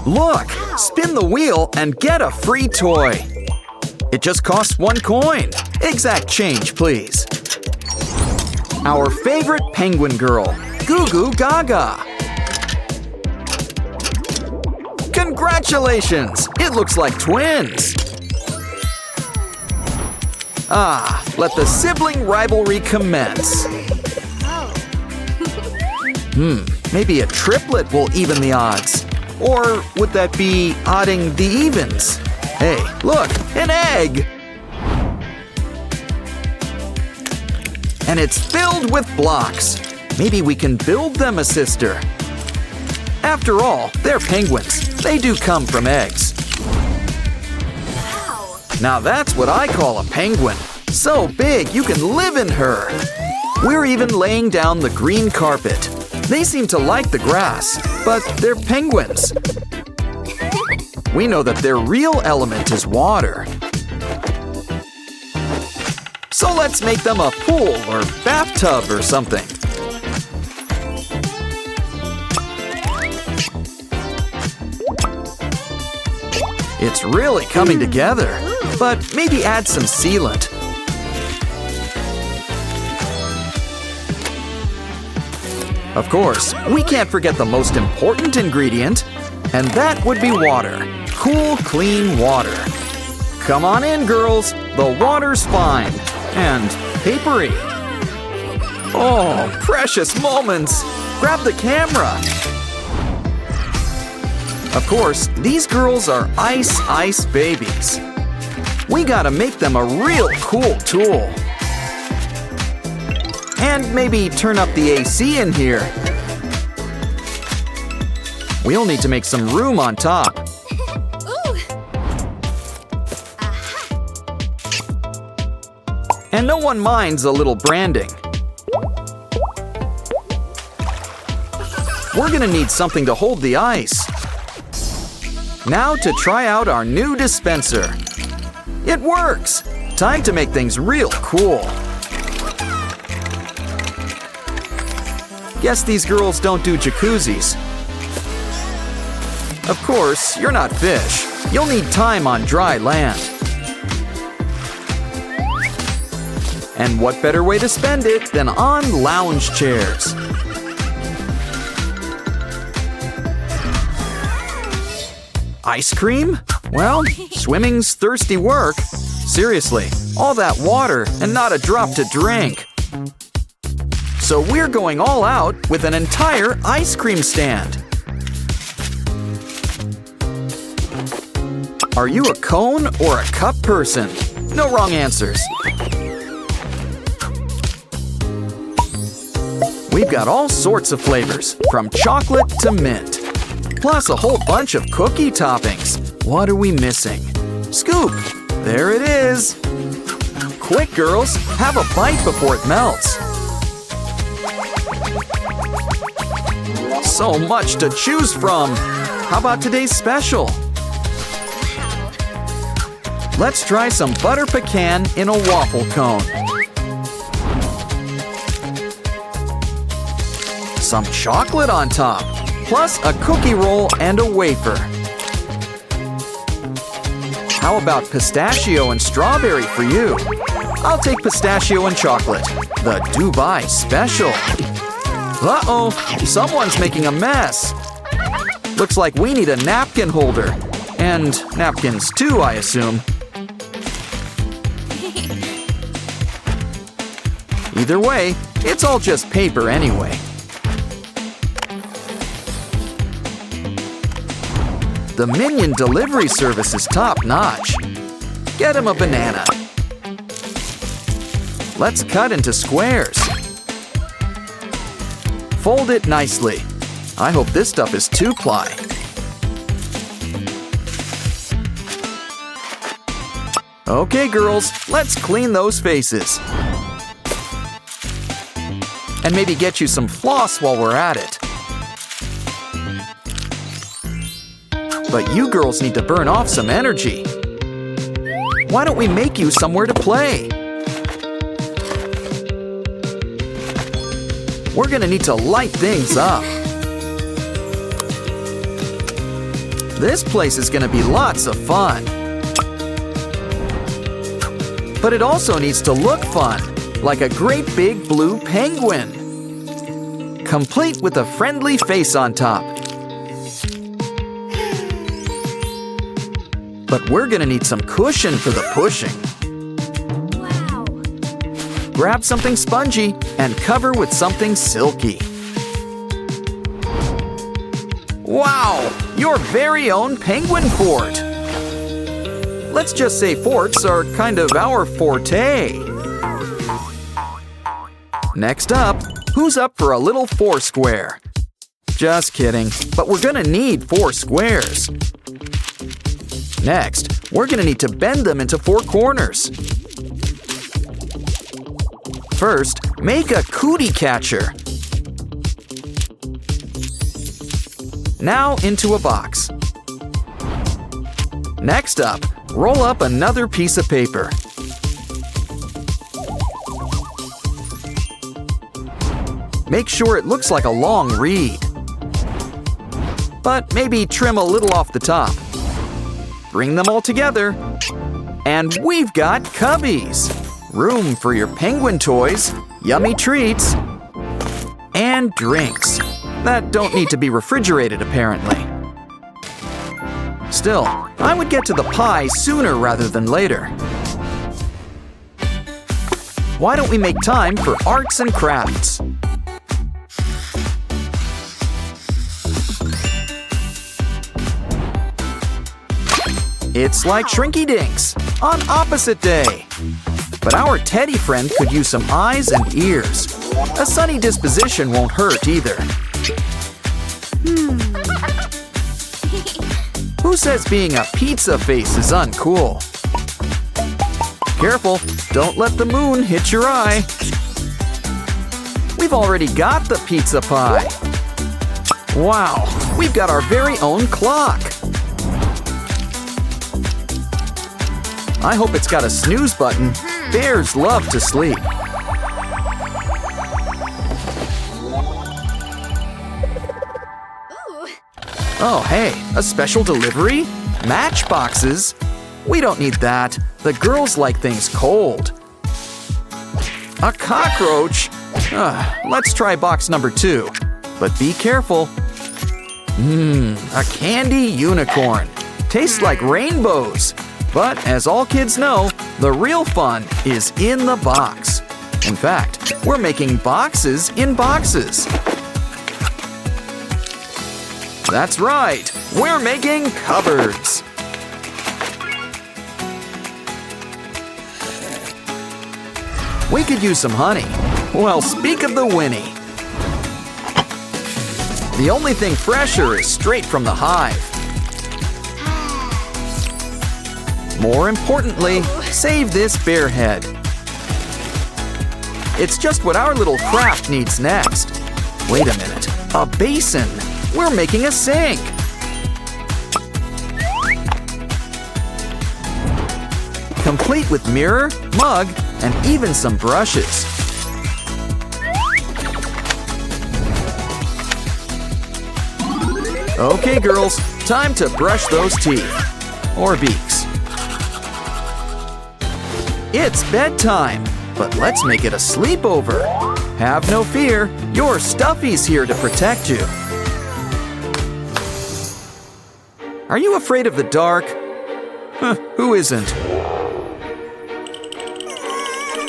Look! Spin the wheel and get a free toy! It just costs 1 coin. Exact change, please. Our favorite penguin girl, Gugu Gaga. Congratulations! It looks like twins. Ah, let the sibling rivalry commence. Maybe a triplet will even the odds. Or would that be odding the evens? Hey, look, an egg! And it's filled with blocks. Maybe we can build them a sister. After all, they're penguins. They do come from eggs. Now that's what I call a penguin. So big you can live in her. We're even laying down the green carpet. They seem to like the grass, but they're penguins. We know that their real element is water. So let's make them a pool or bathtub or something. It's really coming together, but maybe add some sealant. Of course, we can't forget the most important ingredient, and that would be water. Cool, clean water. Come on in, girls. The water's fine. And papery. Oh, precious moments. Grab the camera. Of course, these girls are ice babies. We gotta make them a real cool tool. And maybe turn up the AC in here. We'll need to make some room on top. And no one minds a little branding. We're gonna need something to hold the ice. Now to try out our new dispenser. It works! Time to make things real cool. Guess these girls don't do jacuzzis. Of course, you're not fish. You'll need time on dry land. And what better way to spend it than on lounge chairs? Ice cream? Well, swimming's thirsty work. Seriously, all that water and not a drop to drink. So we're going all out with an entire ice cream stand. Are you a cone or a cup person? No wrong answers. We've got all sorts of flavors, from chocolate to mint. Plus a whole bunch of cookie toppings. What are we missing? Scoop! There it is! Quick, girls! Have a bite before it melts. So much to choose from! How about today's special? Let's try some butter pecan in a waffle cone. Some chocolate on top, plus a cookie roll and a wafer. How about pistachio and strawberry for you? I'll take pistachio and chocolate, the Dubai special. Uh-oh, someone's making a mess. Looks like we need a napkin holder. And napkins too, I assume. Either way, it's all just paper anyway. The Minion delivery service is top-notch. Get him a banana. Let's cut into squares. Fold it nicely. I hope this stuff is 2-ply. Okay, girls, let's clean those faces. And maybe get you some floss while we're at it. But you girls need to burn off some energy. Why don't we make you somewhere to play? We're gonna need to light things up. This place is gonna be lots of fun. But it also needs to look fun, like a great big blue penguin. Complete with a friendly face on top. But we're gonna need some cushion for the pushing. Wow. Grab something spongy and cover with something silky. Wow! Your very own penguin fort! Let's just say forts are kind of our forte. Next up, who's up for a little foursquare? Just kidding, but we're gonna need 4 squares. Next, we're gonna need to bend them into 4 corners. First, make a cootie catcher. Now into a box. Next up, roll up another piece of paper. Make sure it looks like a long reed. But maybe trim a little off the top. Bring them all together. And we've got cubbies. Room for your penguin toys, yummy treats, and drinks that don't need to be refrigerated, apparently. Still, I would get to the pie sooner rather than later. Why don't we make time for arts and crafts? It's like Shrinky Dinks on opposite day. But our teddy friend could use some eyes and ears. A sunny disposition won't hurt either. Who says being a pizza face is uncool? Careful, don't let the moon hit your eye. We've already got the pizza pie. Wow, we've got our very own clock. I hope it's got a snooze button. Bears love to sleep. Oh, hey, a special delivery? Matchboxes? We don't need that. The girls like things cold. A cockroach? Let's try box number 2. But be careful. A candy unicorn. Tastes like rainbows. But as all kids know, the real fun is in the box. In fact, we're making boxes in boxes. That's right, we're making cupboards. We could use some honey. Well, speak of the Winnie. The only thing fresher is straight from the hive. More importantly, save this bear head. It's just what our little craft needs next. Wait a minute, a basin. We're making a sink. Complete with mirror, mug, and even some brushes. Okay, girls, time to brush those teeth. Or beaks. It's bedtime, but let's make it a sleepover. Have no fear, your Stuffy's here to protect you. Are you afraid of the dark? Who isn't?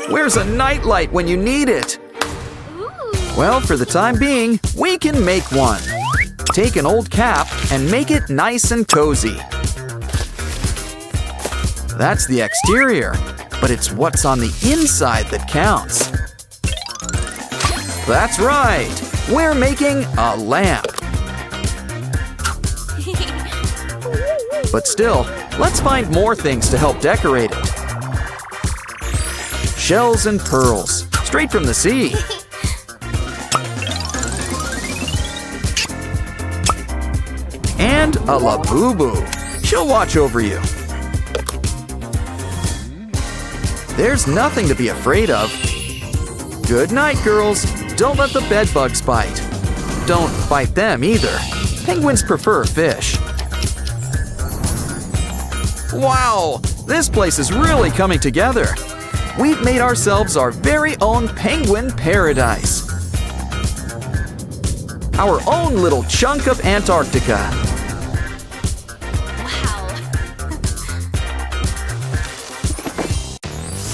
Where's a nightlight when you need it? Well, for the time being, we can make one. Take an old cap and make it nice and cozy. That's the exterior, but it's what's on the inside that counts. That's right, we're making a lamp. But still, let's find more things to help decorate it. Shells and pearls, straight from the sea. And a Labubu. She'll watch over you. There's nothing to be afraid of. Good night, girls. Don't let the bedbugs bite. Don't bite them either. Penguins prefer fish. Wow, this place is really coming together. We've made ourselves our very own penguin paradise. Our own little chunk of Antarctica. Wow.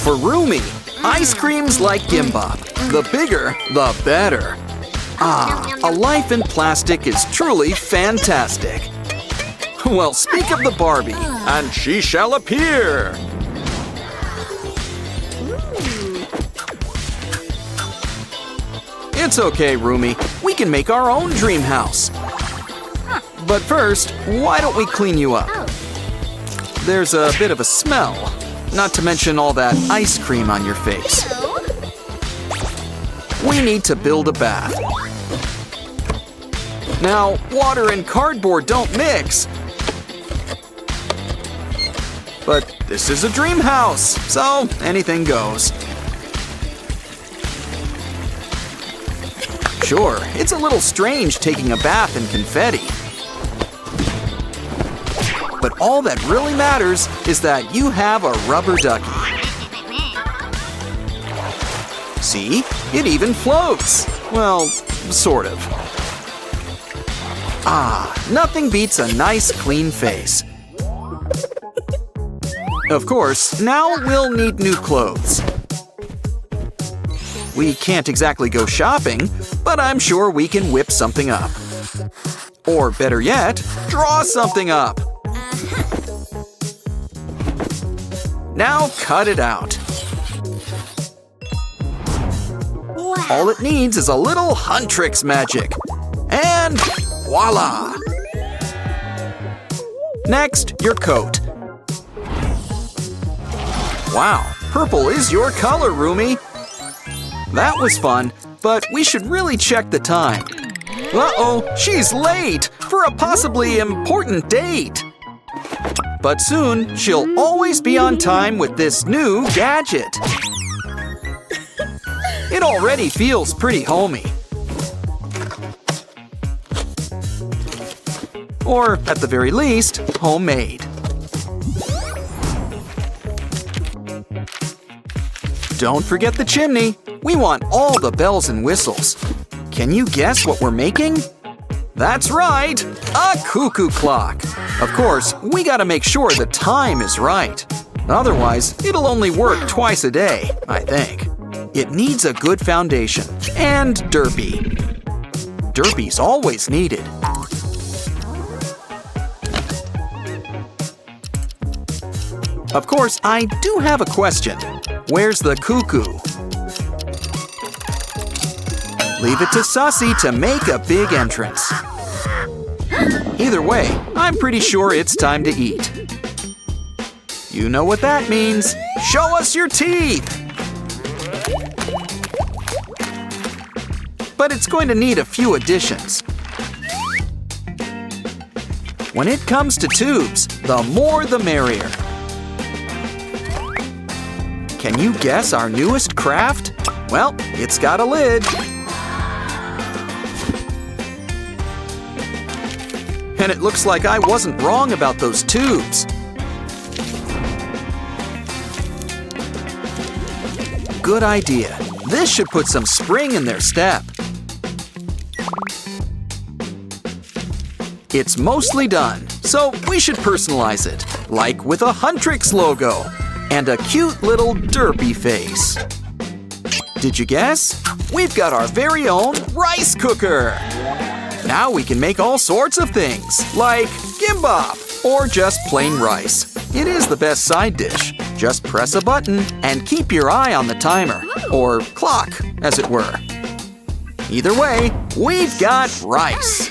For Rumi, ice creams like gimbap. The bigger, the better. Ah, a life in plastic is truly fantastic. Well, speak of the Barbie, and she shall appear. It's okay, Rumi. We can make our own dream house. But first, why don't we clean you up? There's a bit of a smell, not to mention all that ice cream on your face. We need to build a bath. Now, water and cardboard don't mix. But this is a dream house, so anything goes. Sure, it's a little strange taking a bath in confetti. But all that really matters is that you have a rubber ducky. See? It even floats. Well, sort of. Ah, nothing beats a nice clean face. Of course, now we'll need new clothes. We can't exactly go shopping, but I'm sure we can whip something up. Or better yet, draw something up. Now cut it out. Wow. All it needs is a little Huntrix magic. And voila! Next, your coat. Wow, purple is your color, Rumi. That was fun, but we should really check the time. Uh-oh, she's late for a possibly important date. But soon, she'll always be on time with this new gadget. It already feels pretty homey. Or, at the very least, homemade. Don't forget the chimney. We want all the bells and whistles. Can you guess what we're making? That's right, a cuckoo clock. Of course, we gotta make sure the time is right. Otherwise, it'll only work twice a day, I think. It needs a good foundation and derpy. Derpy's always needed. Of course, I do have a question. Where's the cuckoo? Leave it to Sussy to make a big entrance. Either way, I'm pretty sure it's time to eat. You know what that means. Show us your teeth! But it's going to need a few additions. When it comes to tubes, the more the merrier. Can you guess our newest craft? Well, it's got a lid. And it looks like I wasn't wrong about those tubes. Good idea. This should put some spring in their step. It's mostly done, so we should personalize it, like with a Huntrix logo and a cute little derpy face. Did you guess? We've got our very own rice cooker. Now we can make all sorts of things, like gimbap or just plain rice. It is the best side dish. Just press a button and keep your eye on the timer, or clock, as it were. Either way, we've got rice.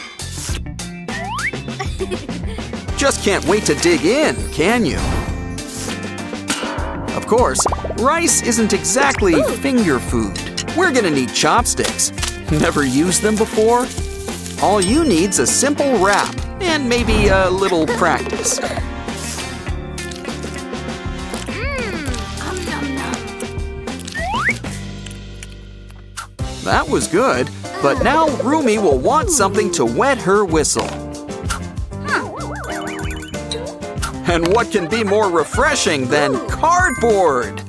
Just can't wait to dig in, can you? Of course, rice isn't exactly finger food. We're gonna need chopsticks. Never used them before? All you need's a simple wrap and maybe a little practice. That was good, but now Rumi will want something to wet her whistle. And what can be more refreshing than cardboard?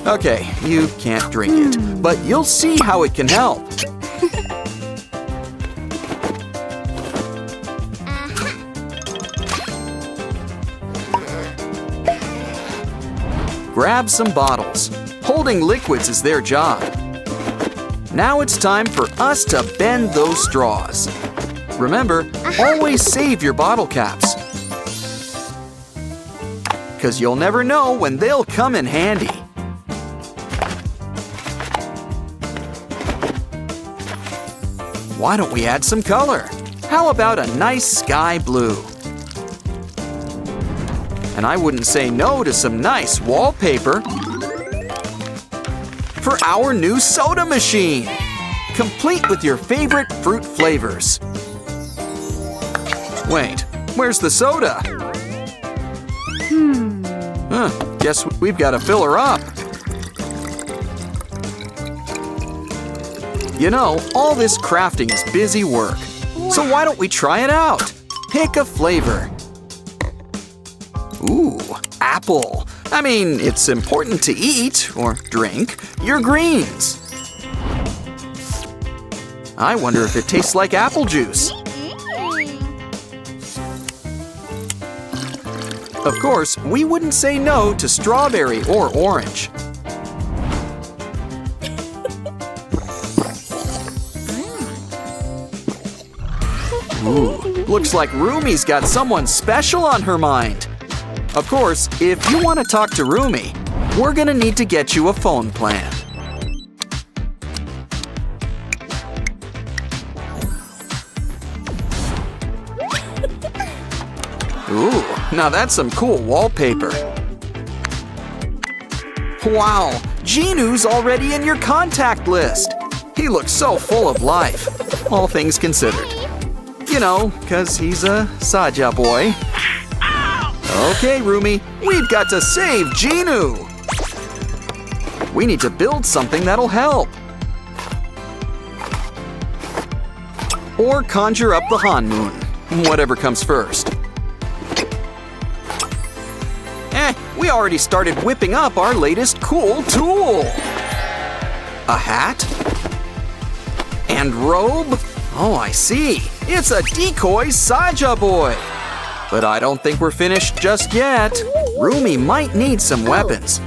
Okay, you can't drink it, but you'll see how it can help. Grab some bottles. Holding liquids is their job. Now it's time for us to bend those straws. Remember, always save your bottle caps, 'cause you'll never know when they'll come in handy. Why don't we add some color? How about a nice sky blue? And I wouldn't say no to some nice wallpaper for our new soda machine, complete with your favorite fruit flavors. Wait, where's the soda? Guess we've got to fill her up. You know, all this crafting is busy work. So why don't we try it out? Pick a flavor. Ooh, apple. I mean, it's important to eat, or drink, your greens. I wonder if it tastes like apple juice. Of course, we wouldn't say no to strawberry or orange. Ooh, looks like Rumi's got someone special on her mind. Of course, if you want to talk to Rumi, we're gonna need to get you a phone plan. Ooh, now that's some cool wallpaper. Wow, Jinu's already in your contact list. He looks so full of life, all things considered. You know, 'cause he's a Saja boy. Okay, Rumi, we've got to save Jinu. We need to build something that'll help. Or conjure up the Hanmoon, whatever comes first. We already started whipping up our latest cool tool. A hat? And robe? Oh, I see. It's a decoy Saja boy. But I don't think we're finished just yet. Rumi might need some weapons.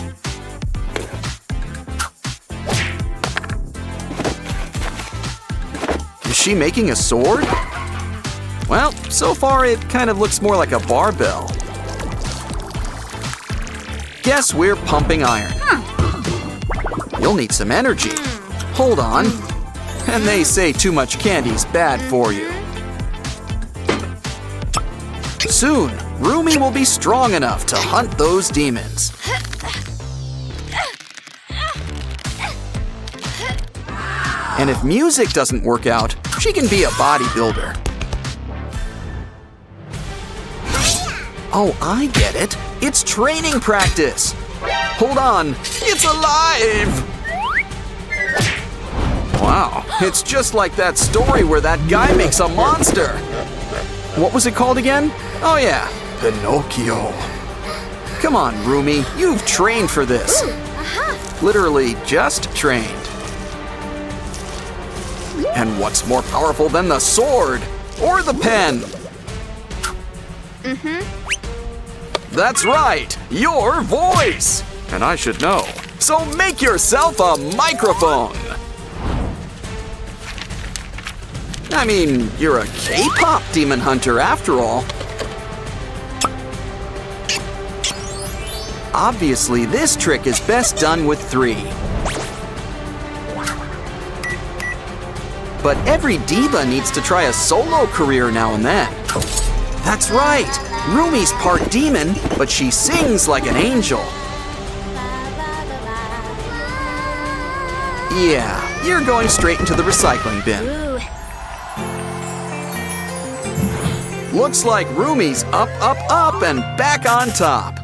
Is she making a sword? Well, so far it kind of looks more like a barbell. Guess we're pumping iron. You'll need some energy. Hold on. And they say too much candy's bad for you. Soon, Rumi will be strong enough to hunt those demons. And if music doesn't work out, she can be a bodybuilder. Oh, I get it. It's training practice. Hold on, it's alive! Wow, it's just like that story where that guy makes a monster. What was it called again? Oh yeah, Pinocchio. Come on, Rumi, you've trained for this. Literally just trained. And what's more powerful than the sword? Or the pen? That's right, your voice! And I should know. So make yourself a microphone! I mean, you're a K-pop demon hunter after all. Obviously, this trick is best done with 3. But every diva needs to try a solo career now and then. That's right! Rumi's part demon, but she sings like an angel. Yeah, you're going straight into the recycling bin. Looks like Rumi's up, up, up, and back on top.